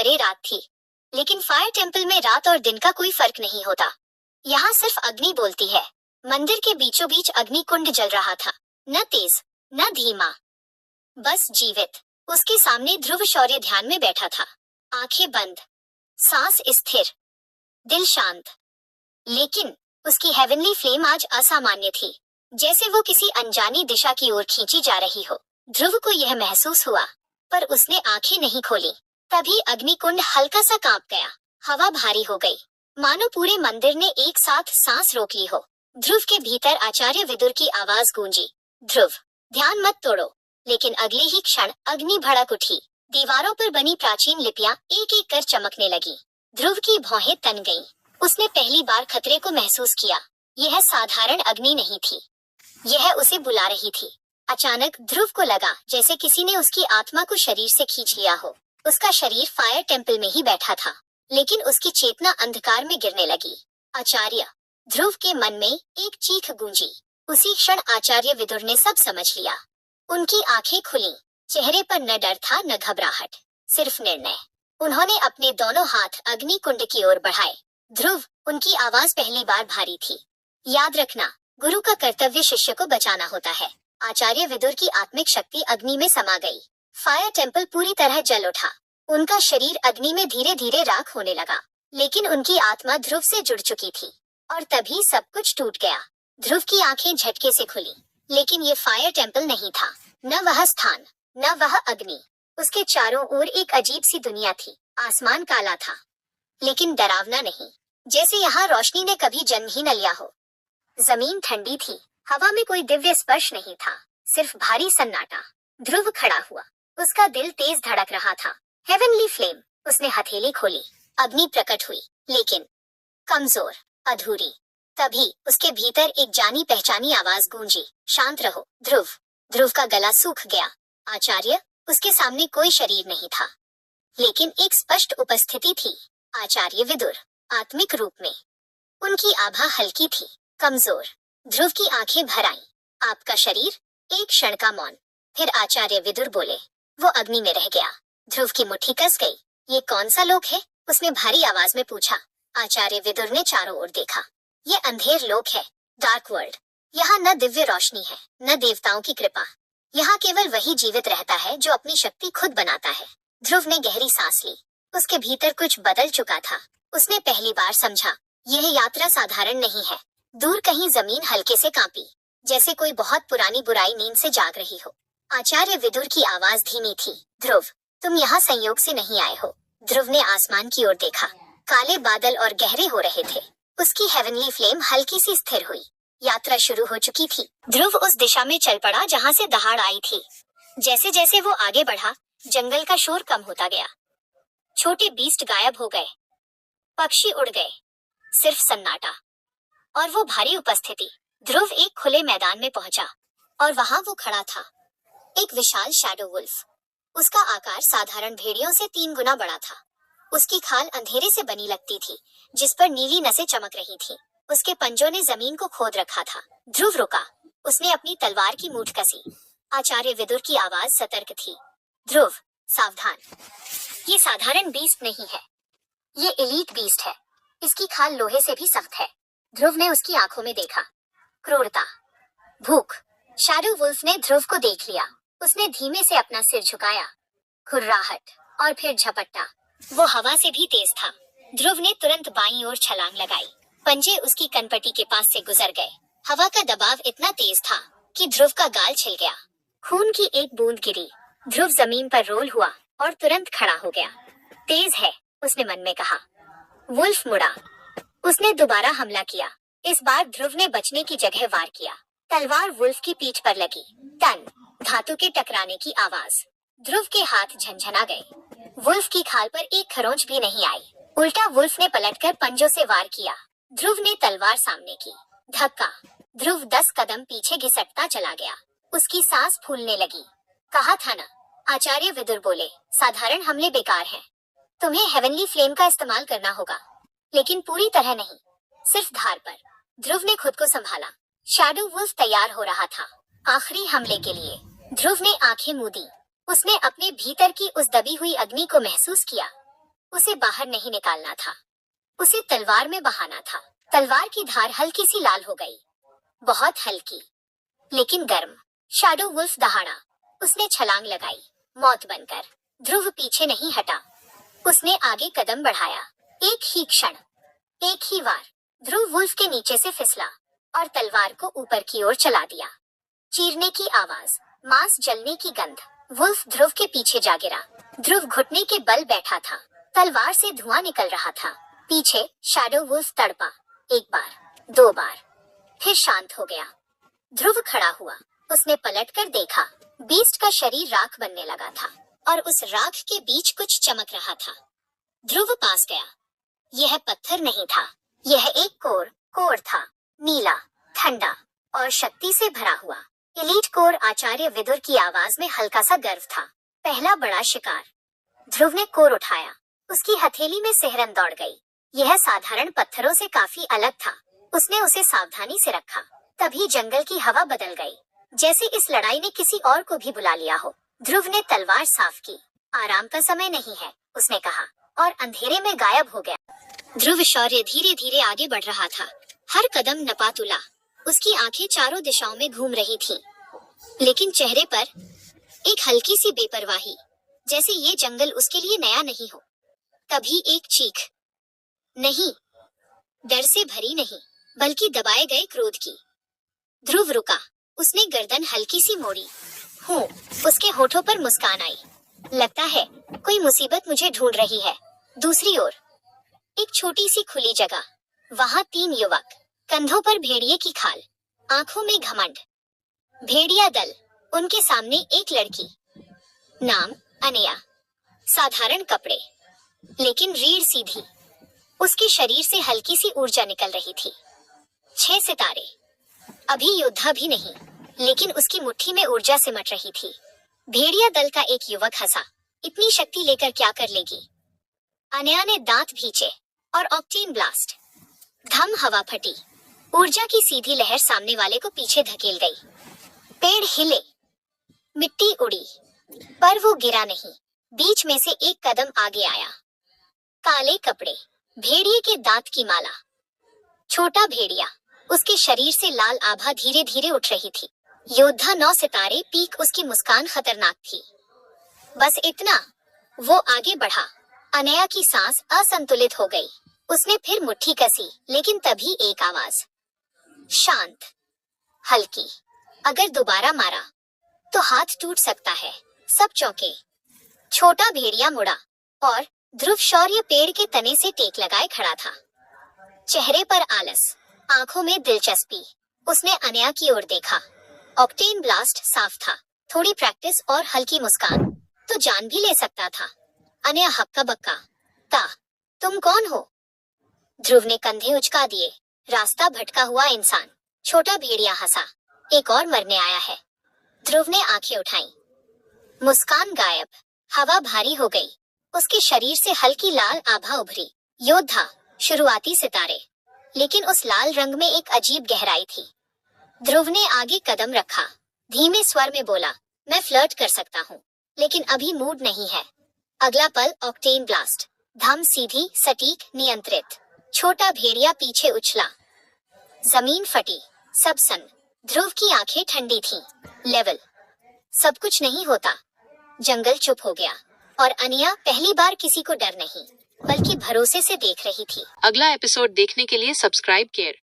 सवेरे रात थी, लेकिन फायर टेम्पल में रात और दिन का कोई फर्क नहीं होता। यहाँ सिर्फ अग्नि बोलती है। मंदिर के बीचों बीच अग्नि कुंड जल रहा था, न तेज न धीमा, बस जीवित। उसके सामने ध्रुव शौर्य ध्यान में बैठा था, आंखें बंद, सांस स्थिर, दिल शांत। लेकिन उसकी हेवनली फ्लेम आज असामान्य थी, जैसे वो किसी अनजानी दिशा की ओर खींची जा रही हो। ध्रुव को यह महसूस हुआ, पर उसने आंखें नहीं खोली। तभी अग्निकुंड हल्का सा कांप गया, हवा भारी हो गई, मानो पूरे मंदिर ने एक साथ सांस रोक ली हो। ध्रुव के भीतर आचार्य विदुर की आवाज गूंजी, ध्रुव, ध्यान मत तोड़ो। लेकिन अगले ही क्षण अग्नि भड़क उठी। दीवारों पर बनी प्राचीन लिपियां एक एक कर चमकने लगी। ध्रुव की भौहें तन गईं। उसने पहली बार खतरे को महसूस किया। यह साधारण अग्नि नहीं थी, यह उसे बुला रही थी। अचानक ध्रुव को लगा जैसे किसी ने उसकी आत्मा को शरीर से खींच लिया हो। उसका शरीर फायर टेम्पल में ही बैठा था, लेकिन उसकी चेतना अंधकार में गिरने लगी। आचार्य! ध्रुव के मन में एक चीख गूंजी। उसी क्षण आचार्य विदुर ने सब समझ लिया। उनकी आंखें खुली, चेहरे पर न डर था न घबराहट, सिर्फ निर्णय। उन्होंने अपने दोनों हाथ अग्नि कुंड की ओर बढ़ाए। ध्रुव, उनकी आवाज पहली बार भारी थी। याद रखना, गुरु का कर्तव्य शिष्य को बचाना होता है। आचार्य विदुर की आत्मिक शक्ति अग्नि में समा गई। फायर टेम्पल पूरी तरह जल उठा। उनका शरीर अग्नि में धीरे धीरे राख होने लगा, लेकिन उनकी आत्मा ध्रुव से जुड़ चुकी थी। और तभी सब कुछ टूट गया। ध्रुव की आंखें झटके से खुली, लेकिन ये फायर टेम्पल नहीं था, न वह स्थान, न वह अग्नि। उसके चारों ओर एक अजीब सी दुनिया थी। आसमान काला था, लेकिन डरावना नहीं, जैसे यहाँ रोशनी ने कभी जन्म ही न लिया हो। जमीन ठंडी थी, हवा में कोई दिव्य स्पर्श नहीं था, सिर्फ भारी सन्नाटा। ध्रुव खड़ा हुआ, उसका दिल तेज धड़क रहा था। हेवनली फ्लेम, उसने हथेली खोली, अग्नि प्रकट हुई, लेकिन कमजोर, अधूरी। तभी उसके भीतर एक जानी पहचानी आवाज गूंजी, शांत रहो ध्रुव। ध्रुव का गला सूख गया। आचार्य! उसके सामने कोई शरीर नहीं था, लेकिन एक स्पष्ट उपस्थिति थी। आचार्य विदुर, आत्मिक रूप में। उनकी आभा हल्की थी, कमजोर। ध्रुव की आंखें भर आईं। आपका शरीर? एक क्षण का मौन, फिर आचार्य विदुर बोले, वो अग्नि में रह गया। ध्रुव की मुट्ठी कस गई। ये कौन सा लोक है? उसने भारी आवाज में पूछा। आचार्य विदुर ने चारों ओर देखा। ये अंधेर लोक है, डार्क वर्ल्ड। यहाँ न दिव्य रोशनी है, न देवताओं की कृपा। यहाँ केवल वही जीवित रहता है जो अपनी शक्ति खुद बनाता है। ध्रुव ने गहरी सांस ली। उसके भीतर कुछ बदल चुका था। उसने पहली बार समझा, यह यात्रा साधारण नहीं है। दूर कहीं जमीन हल्के से कांपी, जैसे कोई बहुत पुरानी बुराई नींद से जाग रही हो। आचार्य विदुर की आवाज धीमी थी, ध्रुव, तुम यहाँ संयोग से नहीं आए हो। ध्रुव ने आसमान की ओर देखा। काले बादल और गहरे हो रहे थे। उसकी हेवनली फ्लेम हल्की सी स्थिर हुई। यात्रा शुरू हो चुकी थी। ध्रुव उस दिशा में चल पड़ा जहाँ से दहाड़ आई थी। जैसे जैसे वो आगे बढ़ा, जंगल का शोर कम होता गया। छोटे बीस्ट गायब हो गए, पक्षी उड़ गए, सिर्फ सन्नाटा और वो भारी उपस्थिति। ध्रुव एक खुले मैदान में पहुंचा, और वहां वो खड़ा था, एक विशाल शैडो वुल्फ। उसका आकार साधारण भेड़ियों से 3 गुना बड़ा था। उसकी खाल अंधेरे से बनी लगती थी, जिस पर नीली नसें चमक रही थीं। उसके पंजों ने जमीन को खोद रखा था। ध्रुव रुका। उसने अपनी तलवार की मूठ कसी। आचार्य विदुर की आवाज सतर्क थी, ध्रुव, सावधान। ये साधारण बीस्ट नहीं है, ये एलीट बीस्ट है। इसकी खाल लोहे से भी सख्त है। ध्रुव ने उसकी आंखों में देखा, क्रूरता, भूख। शैडो वुल्फ ने ध्रुव को देख लिया। उसने धीमे से अपना सिर झुकाया, घुर्राहट, और फिर झपट्टा। वो हवा से भी तेज था। ध्रुव ने तुरंत बाईं ओर छलांग लगाई। पंजे उसकी कनपटी के पास से गुजर गए। हवा का दबाव इतना तेज था कि ध्रुव का गाल छिल गया। खून की एक बूंद गिरी। ध्रुव जमीन पर रोल हुआ और तुरंत खड़ा हो गया। तेज है, उसने मन में कहा। वुल्फ मुड़ा। उसने दोबारा हमला किया। इस बार ध्रुव ने बचने की जगह वार किया। तलवार वुल्फ की पीठ पर लगी। टन, धातु के टकराने की आवाज। ध्रुव के हाथ झंझना गए। वुल्फ की खाल पर एक खरोंच भी नहीं आई। उल्टा वुल्फ ने पलटकर पंजों से वार किया। ध्रुव ने तलवार सामने की। धक्का। ध्रुव 10 कदम पीछे घिसटता चला गया। उसकी सांस फूलने लगी। कहा था ना, आचार्य विदुर बोले, साधारण हमले बेकार हैं। तुम्हें हेवनली फ्लेम का इस्तेमाल करना होगा, लेकिन पूरी तरह नहीं, सिर्फ धार पर। ध्रुव ने खुद को संभाला। शैडो वुल्फ तैयार हो रहा था, आखिरी हमले के लिए। ध्रुव ने आंखें मूंदी। उसने अपने भीतर की उस दबी हुई अग्नि को महसूस किया। उसे बाहर नहीं निकालना था, उसे तलवार में बहाना था। तलवार की धार हल्की सी लाल हो गई, बहुत हल्की लेकिन गर्म। शैडो वुल्फ दहाड़ा, उसने छलांग लगाई, मौत बनकर। ध्रुव पीछे नहीं हटा, उसने आगे कदम बढ़ाया। एक ही क्षण, एक ही वार, ध्रुव वुल्फ के नीचे से फिसला और तलवार को ऊपर की ओर चला दिया। चीरने की आवाज, मांस जलने की गंध। वुल्फ ध्रुव के पीछे जा गिरा। ध्रुव घुटने के बल बैठा था, तलवार से धुआं निकल रहा था। पीछे शैडो वुल्फ तड़पा, एक बार, दो बार, फिर शांत हो गया। ध्रुव खड़ा हुआ, उसने पलटकर देखा। बीस्ट का शरीर राख बनने लगा था और उस राख के बीच कुछ चमक रहा था। ध्रुव पास गया। यह पत्थर नहीं था, यह एक कोर था, नीला, ठंडा और शक्ति से भरा हुआ। Elite core. आचार्य विदुर की आवाज में हल्का सा गर्व था। पहला बड़ा शिकार। ध्रुव ने कोर उठाया, उसकी हथेली में सिहरन दौड़ गई। यह साधारण पत्थरों से काफी अलग था। उसने उसे सावधानी से रखा, तभी जंगल की हवा बदल गई, जैसे इस लड़ाई ने किसी और को भी बुला लिया हो। ध्रुव ने तलवार साफ की। आराम का समय नहीं है, उसने कहा, और अंधेरे में गायब हो गया। ध्रुव शौर्य धीरे धीरे आगे बढ़ रहा था, हर कदम नपातुला। उसकी आंखें चारों दिशाओं में घूम रही थीं, लेकिन चेहरे पर एक हल्की सी बेपरवाही, जैसे ये जंगल उसके लिए नया नहीं हो। तभी एक चीख, नहीं, डर से भरी नहीं, बल्कि दबाए गए क्रोध की। ध्रुव रुका, उसने गर्दन हल्की सी मोड़ी। हूँ, उसके होठों पर मुस्कान आई। लगता है कोई मुसीबत मुझे ढूंढ रही है। दूसरी ओर एक छोटी सी खुली जगह, वहाँ 3 युवक, कंधों पर भेड़िए की खाल, आंखों में घमंड। भेड़िया दल, उनके सामने एक लड़की, नाम अनया, साधारण कपड़े, लेकिन रीढ़ सीधी। उसके शरीर से हल्की सी ऊर्जा निकल रही थी। 6 सितारे, अभी योद्धा भी नहीं, लेकिन उसकी मुट्ठी में ऊर्जा सिमट रही थी। भेड़िया दल का एक युवक हंसा, इतनी शक्ति लेकर क्या कर लेगी? अनया ने दांत भींचे और ऑक्टेन ब्लास्ट। धम, हवा फटी, ऊर्जा की सीधी लहर सामने वाले को पीछे धकेल गई। पेड़ हिले, मिट्टी उड़ी, पर वो गिरा नहीं। बीच में से एक कदम आगे आया। काले कपड़े, भेड़िए के दांत की माला, छोटा भेड़िया, उसके शरीर से लाल आभा धीरे धीरे उठ रही थी। योद्धा 9 सितारे, पीक उसकी मुस्कान खतरनाक थी। बस इतना। वो आगे बढ़ा। अनया की सांस असंतुलित हो गई। उसने फिर मुट्ठी कसी, लेकिन तभी एक आवाज, शांत, हल्की, अगर दोबारा मारा तो हाथ टूट सकता है। सब चौंके। छोटा भेड़िया मुड़ा और ध्रुव शौर्य पेड़ के तने से टेक लगाए खड़ा था, चेहरे पर आलस, आंखों में दिलचस्पी। उसने अनया की ओर देखा। ऑक्टेन ब्लास्ट साफ था, थोड़ी प्रैक्टिस और हल्की मुस्कान तो जान भी ले सकता था। अनया हक्का बक्का, तुम कौन हो? ध्रुव ने कंधे उचका दिए। रास्ता भटका हुआ इंसान। छोटा भेड़िया हंसा, एक और मरने आया है। ध्रुव ने आंखें उठाई, मुस्कान गायब। हवा भारी हो गई, उसके शरीर से हल्की लाल आभा उभरी। योद्धा, शुरुआती सितारे, लेकिन उस लाल रंग में एक अजीब गहराई थी। ध्रुव ने आगे कदम रखा, धीमे स्वर में बोला, मैं फ्लर्ट कर सकता हूँ, लेकिन अभी मूड नहीं है। अगला पल ऑक्टेन ब्लास्ट, धम, सीधी, सटीक, नियंत्रित। छोटा भेड़िया पीछे उछला, जमीन फटी, सब सन। ध्रुव की आंखें ठंडी थीं। लेवल, सब कुछ नहीं होता। जंगल चुप हो गया और अनिया पहली बार किसी को डर नहीं, बल्कि भरोसे से देख रही थी। अगला एपिसोड देखने के लिए सब्सक्राइब केयर।